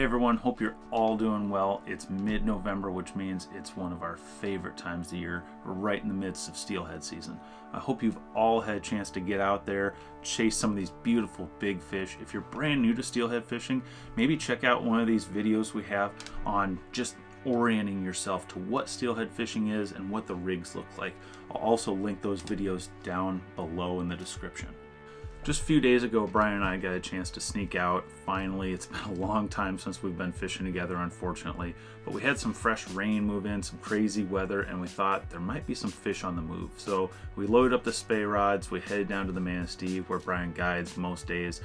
Hey everyone, hope you're all doing well. It's mid-November, which means it's one of our favorite times of the year. We're right in the midst of steelhead season. I hope you've all had a chance to get out there, chase some of these beautiful big fish. If you're brand new to steelhead fishing, maybe check out one of these videos we have on just orienting yourself to what steelhead fishing is and what the rigs look like. I'll also link those videos down below in the description. Just a few days ago, Brian and I got a chance to sneak out. Finally, it's been a long time since we've been fishing together, unfortunately. But we had some fresh rain move in, some crazy weather, and we thought there might be some fish on the move. So we loaded up the spay rods, we headed down to the Manistee, where Brian guides most days,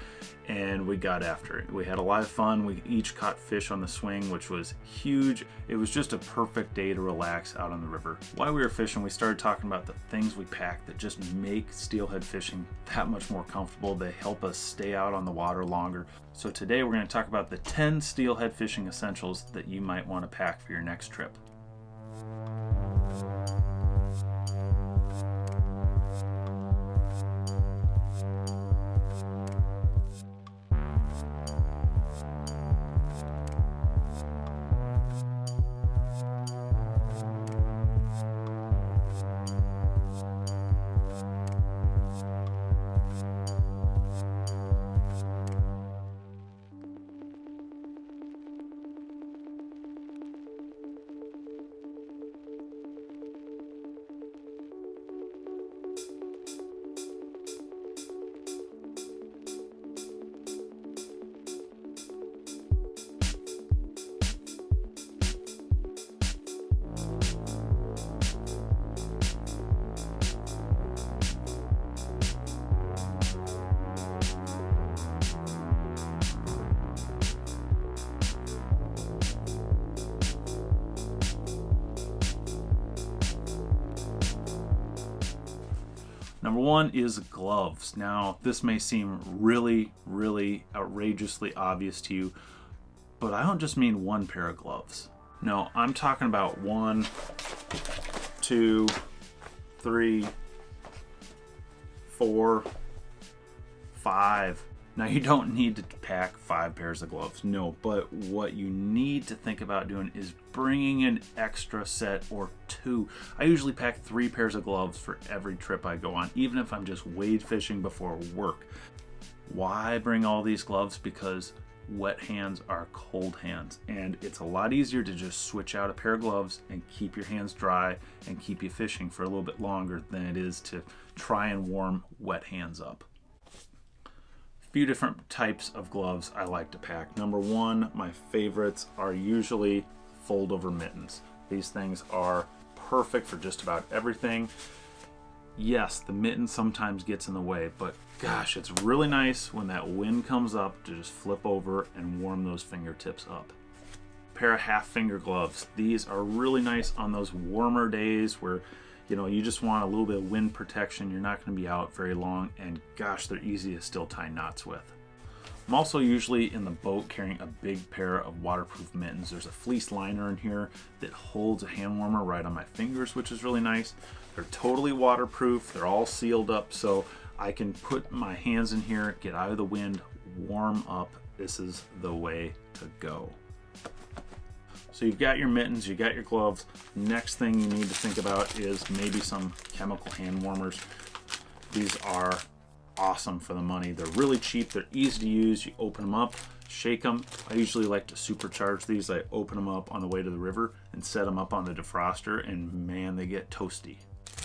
and we got after it. We had a lot of fun. We each caught fish on the swing, which was huge. It was just a perfect day to relax out on the river. While we were fishing, we started talking about the things we pack that just make steelhead fishing that much more comfortable. They help us stay out on the water longer. So today we're going to talk about the 10 steelhead fishing essentials that you might want to pack for your next trip. Number one is gloves. Now, this may seem really outrageously obvious to you, but I don't just mean one pair of gloves. No, I'm talking about 1, 2, 3, 4, 5. Now, you don't need to pack 5 pairs of gloves, no, but what you need to think about doing is bringing an extra set or 2. I usually pack 3 pairs of gloves for every trip I go on, even if I'm just wade fishing before work. Why bring all these gloves? Because wet hands are cold hands, and it's a lot easier to just switch out a pair of gloves and keep your hands dry and keep you fishing for a little bit longer than it is to try and warm wet hands up. Few different types of gloves I like to pack. Number one, my favorites are usually fold over mittens. These things are perfect for just about everything. Yes, the mitten sometimes gets in the way, but gosh, it's really nice when that wind comes up to just flip over and warm those fingertips up. Pair of half finger gloves. These are really nice on those warmer days where you just want a little bit of wind protection. You're not going to be out very long, and gosh, they're easy to still tie knots with. I'm also usually in the boat carrying a big pair of waterproof mittens. There's a fleece liner in here that holds a hand warmer right on my fingers, which is really nice. They're totally waterproof. They're all sealed up, so I can put my hands in here, get out of the wind, warm up. This is the way to go. So you've got your mittens, you got your gloves. Next thing you need to think about is maybe some chemical hand warmers. These are awesome for the money. They're really cheap, they're easy to use. You open them up, shake them. I usually like to supercharge these. I open them up on the way to the river and set them up on the defroster, and man, they get toasty.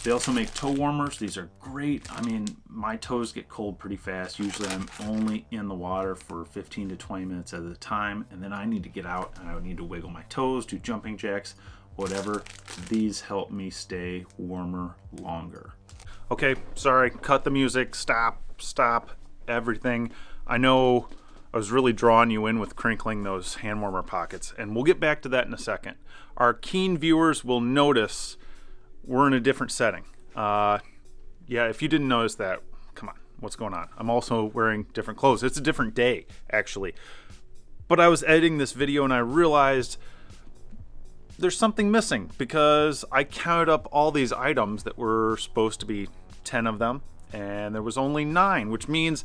They also make toe warmers. These are great. I mean, my toes get cold pretty fast. Usually I'm only in the water for 15 to 20 minutes at a time, and then I need to get out and I would need to wiggle my toes, do jumping jacks, whatever. These help me stay warmer longer. Okay, sorry, cut the music, stop everything. I know I was really drawing you in with crinkling those hand warmer pockets, and we'll get back to that in a second. Our keen viewers will notice we're in a different setting. Yeah, if you didn't notice that, come on, what's going on? I'm also wearing different clothes. It's a different day, actually. But I was editing this video and I realized there's something missing because I counted up all these items that were supposed to be 10 of them, and there was only 9, which means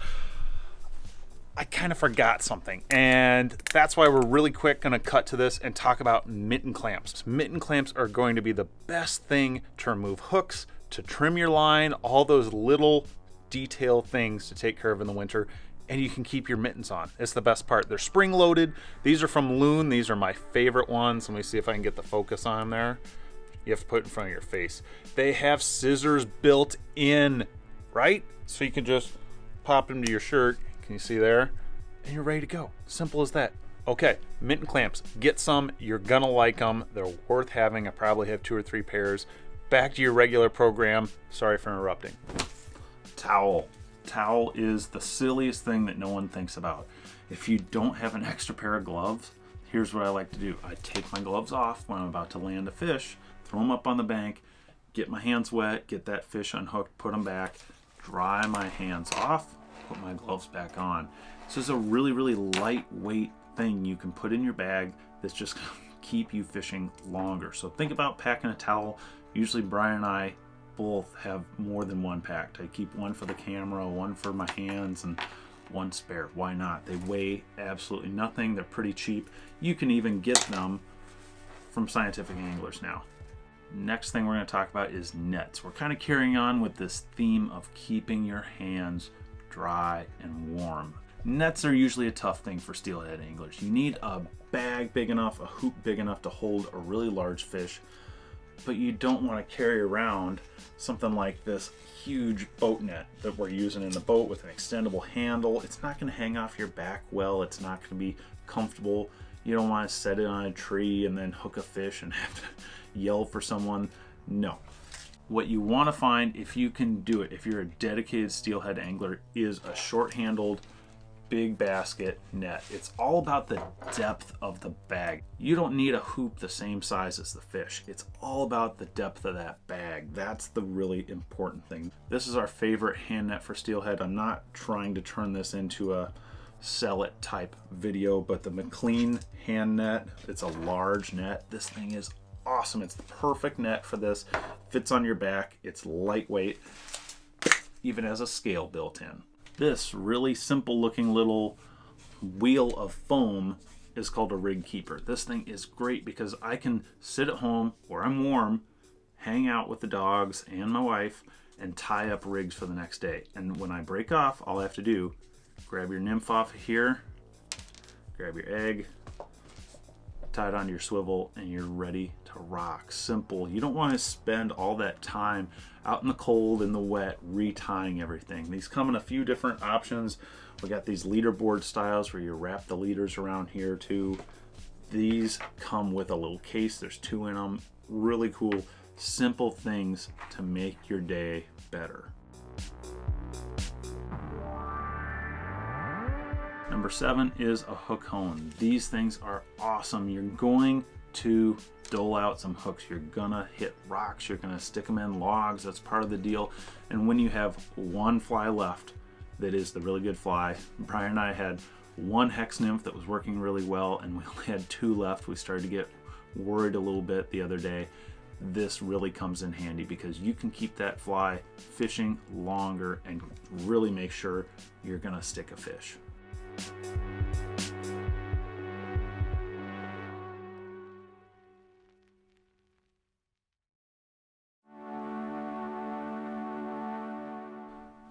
I kind of forgot something, and that's why we're really quick going to cut to this and talk about mitten clamps. Mitten clamps are going to be the best thing to remove hooks, to trim your line, all those little detail things to take care of in the winter, and you can keep your mittens on. It's the best part. They're spring loaded. These are from Loon. These are my favorite ones. Let me see if I can get the focus on there. You have to put it in front of your face. They have scissors built in, right? So you can just pop them to your shirt. Can you see there? And you're ready to go. Simple as that. Okay, mitten clamps. Get some. You're gonna like them. They're worth having. I probably have 2 or 3 pairs. Back to your regular program. Sorry for interrupting. Towel. Towel is the silliest thing that no one thinks about. If you don't have an extra pair of gloves, here's what I like to do. I take my gloves off when I'm about to land a fish, throw them up on the bank, get my hands wet, get that fish unhooked, put them back, dry my hands off, put my gloves back on. This is a really, really lightweight thing you can put in your bag that's just gonna keep you fishing longer. So think about packing a towel. Usually Brian and I both have more than one packed. I keep one for the camera, one for my hands, and one spare. Why not? They weigh absolutely nothing. They're pretty cheap. You can even get them from Scientific Anglers now. Next thing we're going to talk about is nets. We're kind of carrying on with this theme of keeping your hands dry and warm. Nets are usually a tough thing for steelhead anglers. You need a bag big enough, a hoop big enough to hold a really large fish, but you don't want to carry around something like this huge boat net that we're using in the boat with an extendable handle. It's not going to hang off your back well. It's not going to be comfortable. You don't want to set it on a tree and then hook a fish and have to yell for someone. No. What you want to find, if you can do it, if you're a dedicated steelhead angler, is a short-handled big basket net. It's all about the depth of the bag. You don't need a hoop the same size as the fish. It's all about the depth of that bag. That's the really important thing. This is our favorite hand net for steelhead. I'm not trying to turn this into a sell it type video, but the McLean hand net, it's a large net. This thing is awesome. It's the perfect net for this. Fits on your back. It's lightweight, even has a scale built in. This really simple looking little wheel of foam is called a rig keeper. This thing is great because I can sit at home where I'm warm, hang out with the dogs and my wife, and tie up rigs for the next day. And when I break off, all I have to do, grab your nymph off of here, grab your egg, tie it onto your swivel, and you're ready to rock. Simple. You don't want to spend all that time out in the cold, in the wet, retying everything. These come in a few different options. We got these leaderboard styles where you wrap the leaders around here too. These come with a little case. There's 2 in them. Really cool, simple things to make your day better. Number 7 is a hook hone. These things are awesome. You're going to dole out some hooks. You're gonna hit rocks. You're gonna stick them in logs. That's part of the deal. And when you have one fly left that is the really good fly, Brian and I had one hex nymph that was working really well, and we only had 2 left. We started to get worried a little bit the other day. This really comes in handy because you can keep that fly fishing longer and really make sure you're gonna stick a fish.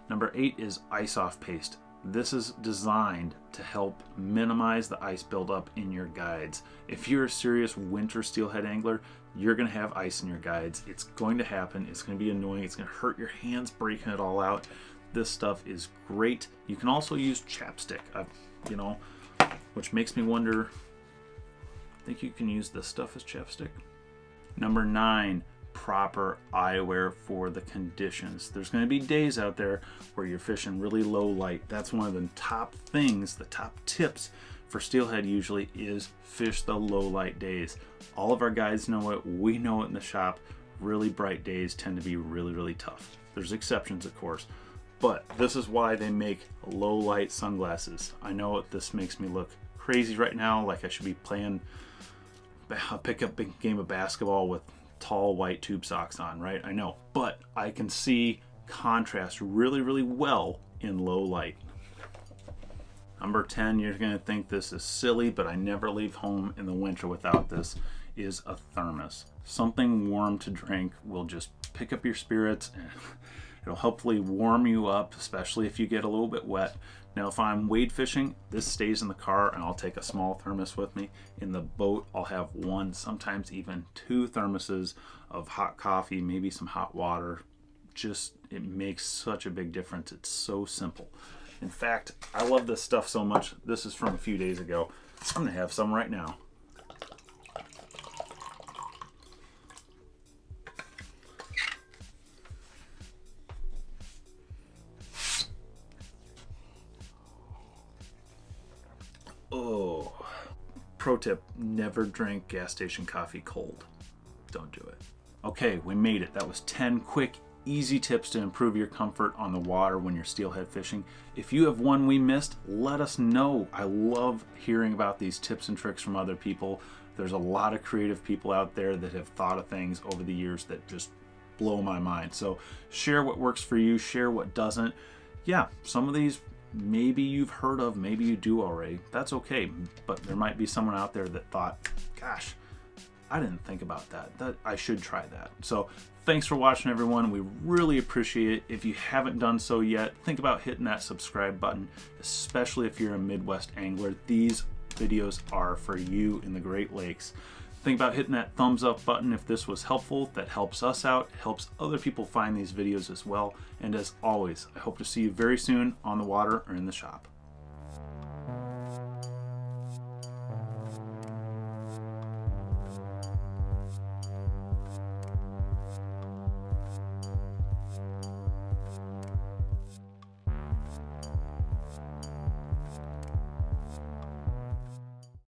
Number 8 is ice off paste. This is designed to help minimize the ice buildup in your guides. If you're a serious winter steelhead angler, you're going to have ice in your guides. It's going to happen. It's going to be annoying. It's going to hurt your hands breaking it all out. This stuff is great. You can also use chapstick, which makes me wonder, I think you can use this stuff as chapstick. Number 9, proper eyewear for the conditions. There's going to be days out there where you're fishing really low light. That's one of the top things, the top tips for steelhead usually is fish the low light days. All of our guides know it. We know it in the shop. Really bright days tend to be really, really tough. There's exceptions, of course, but this is why they make low light sunglasses. I know this makes me look crazy right now, like I should be playing a pickup game of basketball with tall white tube socks on, right? I know, but I can see contrast really, really well in low light. Number 10, you're gonna think this is silly, but I never leave home in the winter without this, is a thermos. Something warm to drink will just pick up your spirits and it'll hopefully warm you up, especially if you get a little bit wet. Now, if I'm wade fishing, this stays in the car and I'll take a small thermos with me. In the boat, I'll have one, sometimes even two thermoses of hot coffee, maybe some hot water. Just, it makes such a big difference. It's so simple. In fact, I love this stuff so much. This is from a few days ago. I'm gonna have some right now. Oh, pro tip, never drink gas station coffee cold. Don't do it. Okay, we made it. That was 10 quick, easy tips to improve your comfort on the water when you're steelhead fishing. If you have one we missed, let us know. I love hearing about these tips and tricks from other people. There's a lot of creative people out there that have thought of things over the years that just blow my mind. So share what works for you, share what doesn't. Yeah, some of these maybe you've heard of, maybe you do already. That's okay, but there might be someone out there that thought, gosh, I didn't think about that. I should try that. So thanks for watching, everyone. We really appreciate it. If you haven't done so yet, think about hitting that subscribe button, especially if you're a Midwest angler. These videos are for you in the Great Lakes. Think about hitting that thumbs up button if this was helpful. That helps us out, helps other people find these videos as well. And as always, I hope to see you very soon on the water or in the shop.